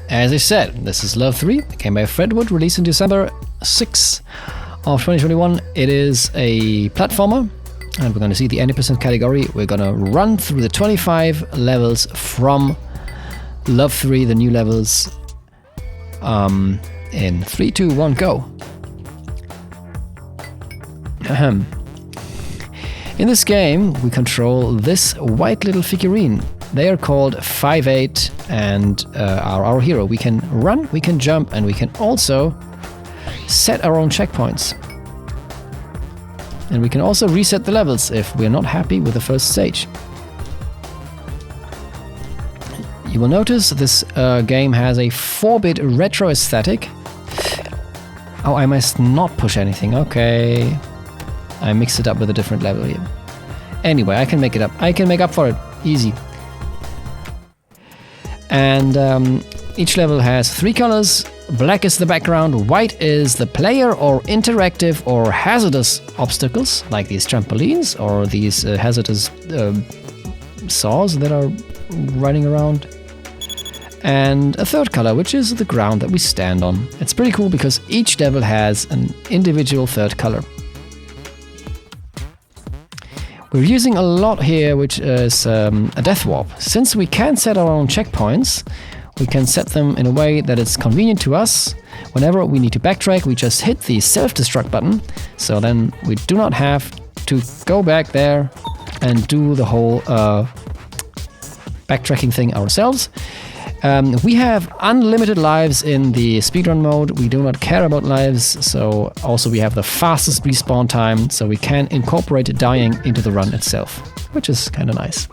as I said, this is Love 3. It came by Fred Wood, released in December 6 of 2021. It is a platformer, and we're going to see the 80% category. We're going to run through the 25 levels from Love 3, the new levels, in 3, 2, 1, go. Ahem. In this game, we control this white little figurine. They are called 5-8 and are our hero. We can run, we can jump, and we can also set our own checkpoints. And we can also reset the levels if we're not happy with the first stage. You will notice this game has a 4-bit retro aesthetic. Oh, I must not push anything. Okay. I mixed it up with a different level here. Anyway, I can make it up. I can make up for it. Easy. And each level has 3 colors. Black is the background, white is the player or interactive or hazardous obstacles, like these trampolines or these hazardous saws that are running around. And a third color, which is the ground that we stand on. It's pretty cool because each level has an individual third color. We're using a lot here, which is a death warp. Since we can set our own checkpoints, we can set them in a way that it's convenient to us. Whenever we need to backtrack, we just hit the self-destruct button. So then we do not have to go back there and do the whole backtracking thing ourselves. We have unlimited lives in the speedrun mode. We do not care about lives, so also we have the fastest respawn time, so we can incorporate dying into the run itself, which is kind of nice.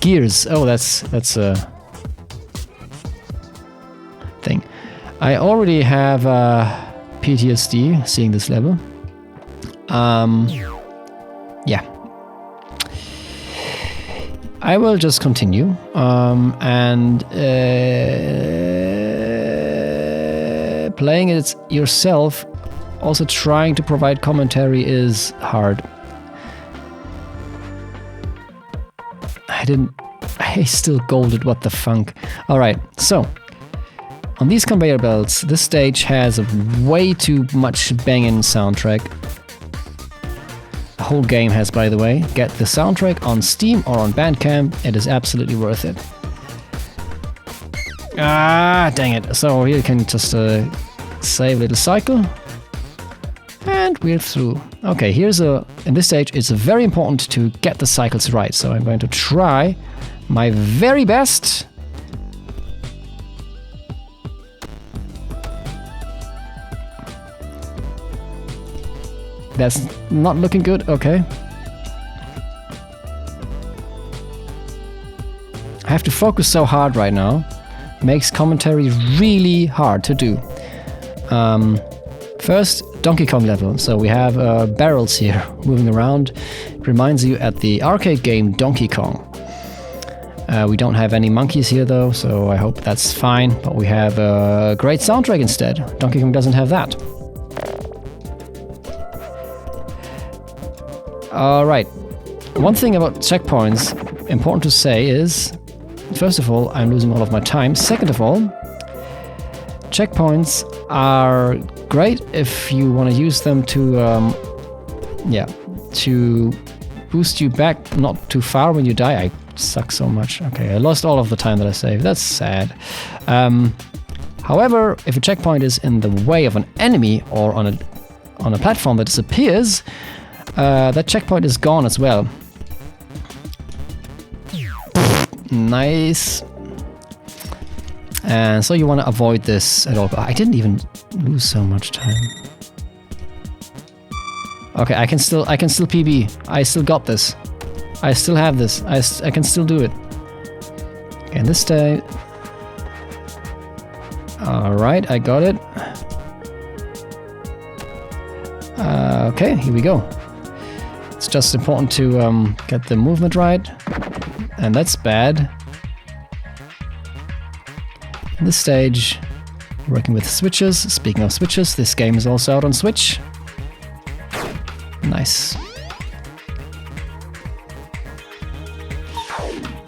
Gears. Oh, that's a thing. I already have PTSD seeing this level. Yeah. I will just continue, and playing it yourself, also trying to provide commentary is hard. I still golded, what the funk. Alright, so, on these conveyor belts, this stage has a way too much banging soundtrack. The whole game has, by the way. Get the soundtrack on Steam or on Bandcamp. It is absolutely worth it. Ah, dang it. So here you can just save a little cycle. And we're through. Okay, in this stage, it's very important to get the cycles right. So I'm going to try my very best. That's not looking good, okay. I have to focus so hard right now. Makes commentary really hard to do. First, Donkey Kong level. So we have barrels here moving around. It reminds you at the arcade game Donkey Kong. We don't have any monkeys here though, so I hope that's fine. But we have a great soundtrack instead. Donkey Kong doesn't have that. Alright, one thing about checkpoints, important to say is, first of all, I'm losing all of my time. Second of all, checkpoints are great if you want to use them to, to boost you back not too far when you die. I suck so much. Okay, I lost all of the time that I saved. That's sad. However, if a checkpoint is in the way of an enemy or on a platform that disappears, that checkpoint is gone as well. Nice. And so you want to avoid this at all. I didn't even lose so much time. Okay, I can still PB. I still got this. I still have this. I can still do it. Okay, and this time. Alright, I got it. Okay, here we go. It's just important to get the movement right. And that's bad. In this stage, working with switches. Speaking of switches, this game is also out on Switch. Nice.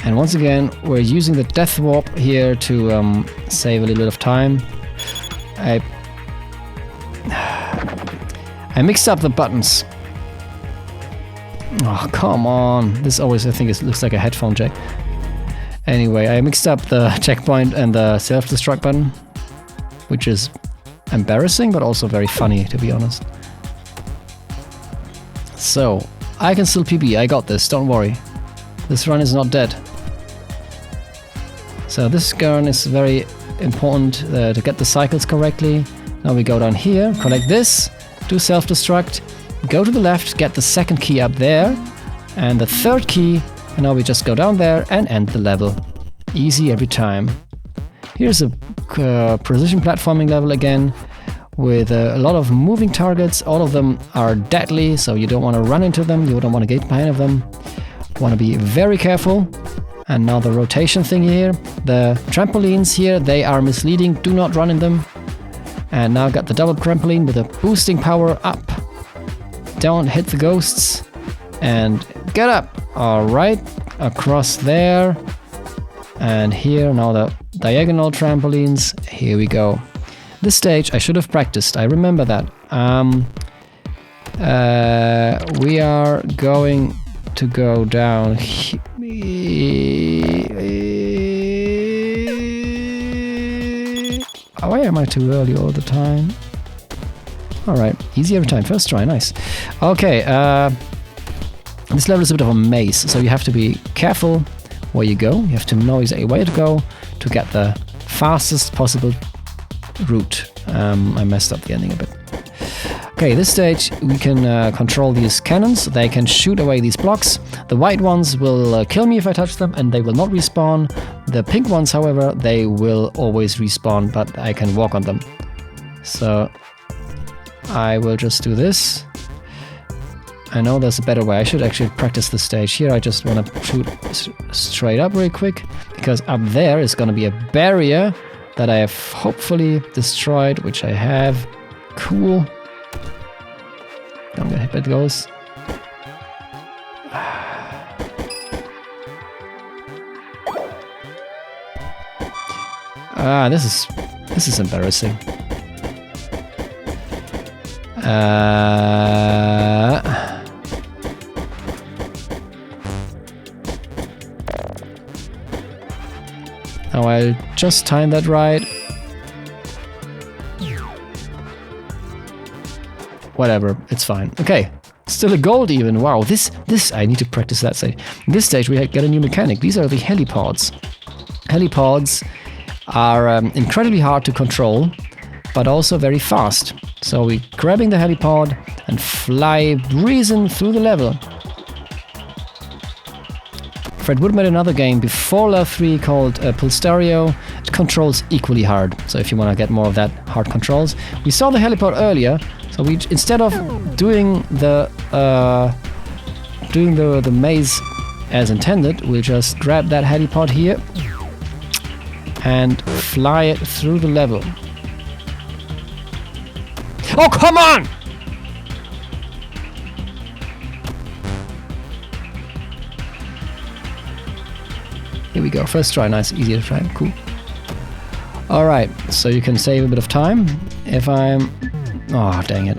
And once again, we're using the death warp here to save a little bit of time. I mixed up the buttons. Oh, come on. This always, I think, it looks like a headphone jack. Anyway, I mixed up the checkpoint and the self-destruct button, which is embarrassing, but also very funny, to be honest. So, I can still PB. I got this, don't worry. This run is not dead. So this run is very important to get the cycles correctly. Now we go down here, collect this, do self-destruct, go to the left, get the second key up there, and the third key, and now we just go down there and end the level. Easy every time. Here's a precision platforming level again, with a lot of moving targets. All of them are deadly, so you don't want to run into them, you don't want to get behind of them. Want to be very careful. And now the rotation thing here. The trampolines here, they are misleading, do not run in them. And now got the double trampoline with a boosting power up. Don't hit the ghosts. And get up. Alright, across there. And here, now the diagonal trampolines. Here we go. This stage I should have practiced, I remember that. We are going to go down here. Why am I too early all the time? Alright, easy every time. First try, nice. Okay, this level is a bit of a maze, so you have to be careful where you go. You have to know exactly where to go to get the fastest possible route. I messed up the ending a bit. Okay, this stage we can control these cannons. They can shoot away these blocks. The white ones will kill me if I touch them, and they will not respawn. The pink ones, however, they will always respawn, but I can walk on them. So I will just do this. I know there's a better way. I should actually practice this stage. Here I just want to shoot straight up really quick, because up there is going to be a barrier that I have hopefully destroyed, which I have. Cool. Don't get hit by the ghosts. This is embarrassing. Now I'll just time that right. Whatever, it's fine. Okay, still a gold even. Wow, this I need to practice that stage. In this stage we get a new mechanic. These are the helipods. Helipods are incredibly hard to control, but also very fast. So we're grabbing the helipod and fly breezing through the level. Fred Wood made another game before Level 3 called Pulstario. It controls equally hard, so if you want to get more of that hard controls. We saw the helipod earlier, so we instead of doing the maze as intended, we'll just grab that helipod here and fly it through the level. Oh, come on! Here we go, first try, nice, easy to try, cool. Alright, so you can save a bit of time if I'm... Oh, dang it.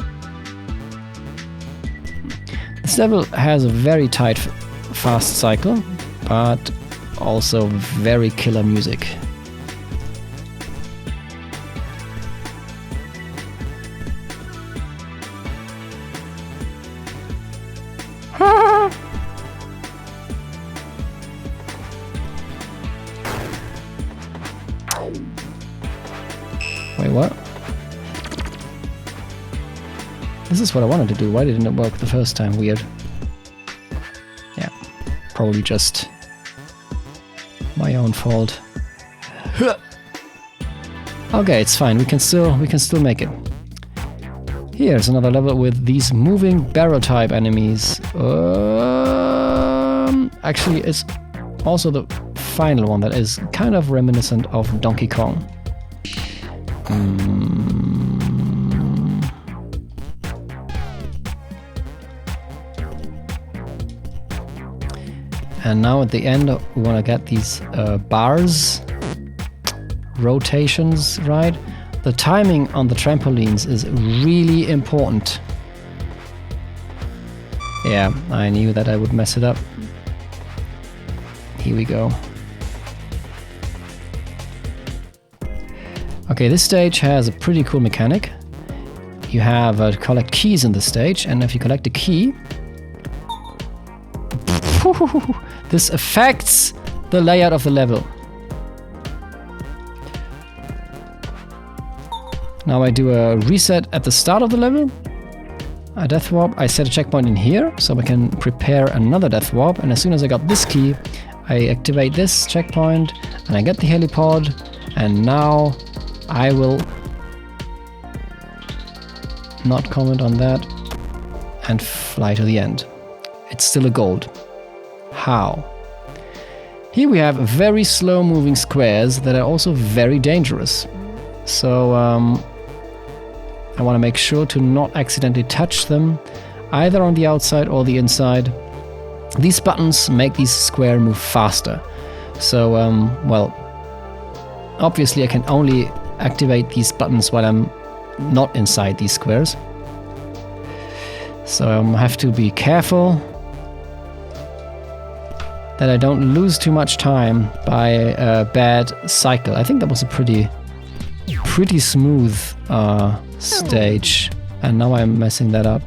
This level has a very tight, fast cycle, but also very killer music. Wait, what? This is what I wanted to do. Why didn't it work the first time? Weird. Yeah, probably just my own fault. Okay, it's fine. We can still make it. Here's another level with these moving barrel type enemies. Actually, it's also the final one that is kind of reminiscent of Donkey Kong. And now at the end, we want to get these bars, rotations, right? The timing on the trampolines is really important. Yeah, I knew that I would mess it up. Here we go. Okay, this stage has a pretty cool mechanic. You have collect keys in the stage, and if you collect a key, this affects the layout of the level. Now I do a reset at the start of the level, a death warp. I set a checkpoint in here so I can prepare another death warp, and as soon as I got this key, I activate this checkpoint and I get the helipod, and now I will not comment on that and fly to the end. It's still a gold. How? Here we have very slow moving squares that are also very dangerous. So I want to make sure to not accidentally touch them, either on the outside or the inside. These buttons make these squares move faster. So, well, obviously I can only activate these buttons while I'm not inside these squares. So I have to be careful that I don't lose too much time by a bad cycle. I think that was a pretty smooth stage, and now I'm messing that up.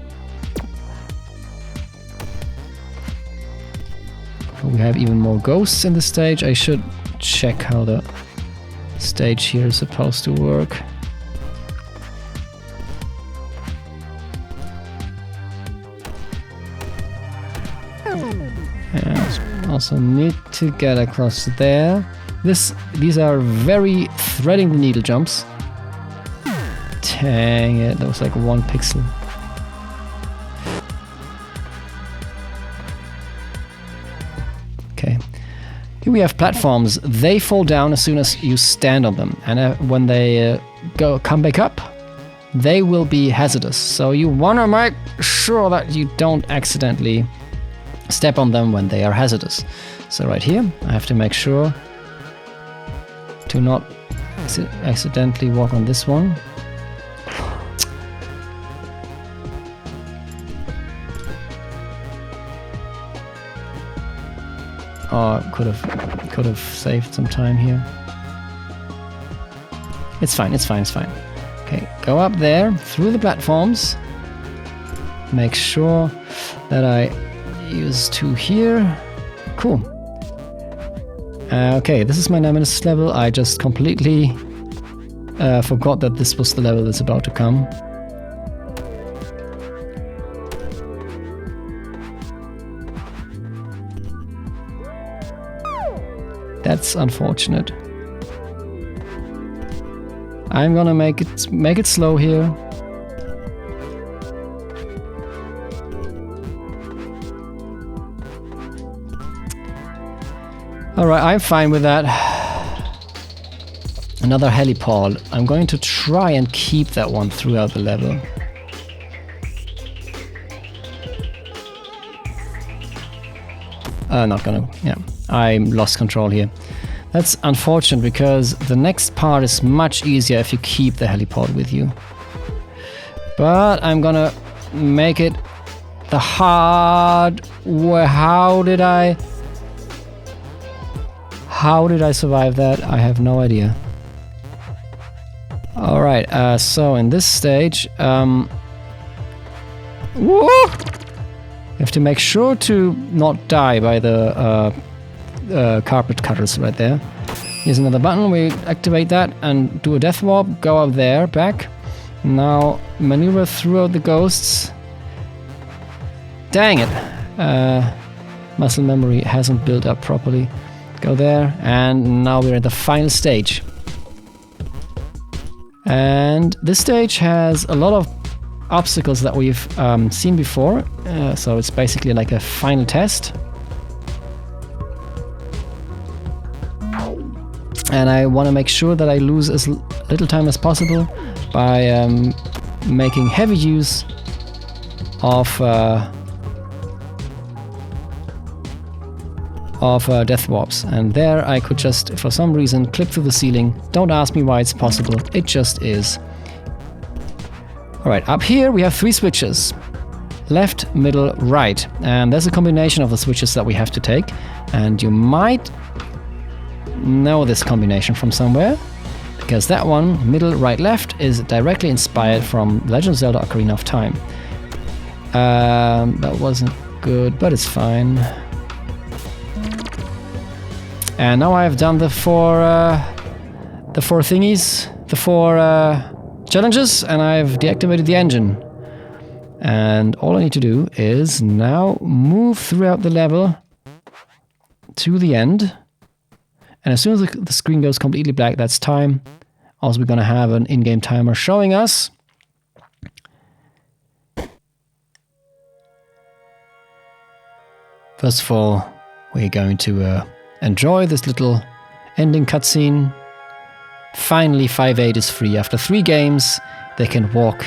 We have even more ghosts in the stage. I should check how the stage here is supposed to work. And also need to get across there. These are very threading the needle jumps. Dang it, that was like 1 pixel. Okay. Here we have platforms. They fall down as soon as you stand on them, and when they come back up, they will be hazardous. So you want to make sure that you don't accidentally step on them when they are hazardous. So right here, I have to make sure to not accidentally walk on this one. Oh, could have saved some time here. It's fine, it's fine, it's fine. Okay, go up there through the platforms. Make sure that I use 2 here. Cool. Okay, this is my Nemesis level. I just completely forgot that this was the level that's about to come. That's unfortunate. I'm gonna make it slow here. Alright, I'm fine with that. Another helipod. I'm going to try and keep that one throughout the level. Not gonna, yeah. I lost control here. That's unfortunate because the next part is much easier if you keep the helipod with you. But I'm gonna make it the hard way. How did I survive that? I have no idea. Alright, so in this stage, woo! You have to make sure to not die by the carpet cutters right there. Here's another button. We activate that and do a death warp. Go up there, back. Now maneuver throughout the ghosts. Dang it! Muscle memory hasn't built up properly. Go there, and now we're at the final stage. And this stage has a lot of obstacles that we've seen before, so it's basically like a final test. And I want to make sure that I lose as little time as possible by making heavy use of death warps. And there I could just, for some reason, clip through the ceiling. Don't ask me why it's possible. It just is. Alright, up here we have 3 switches. Left, middle, right. And there's a combination of the switches that we have to take. And you might know this combination from somewhere. Because that one, middle, right, left, is directly inspired from Legend of Zelda Ocarina of Time. That wasn't good, but it's fine. And now I've done the 4 thingies, the 4 challenges, and I've deactivated the engine. And all I need to do is now move throughout the level to the end. And as soon as the screen goes completely black, that's time. Also, we're going to have an in-game timer showing us. First of all, we're going to enjoy this little ending cutscene. Finally, 5-8 is free. After 3 games, they can walk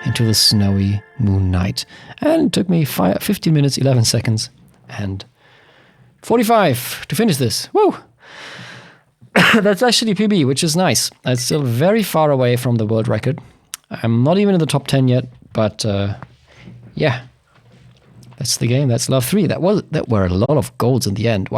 into the snowy moon night. And it took me 15 minutes, 11 seconds, and 45 to finish this. Woo! That's actually PB, which is nice. It's still very far away from the world record. I'm not even in the top 10 yet, but yeah. That's the game. That's Love 3. That were a lot of golds in the end. Wow.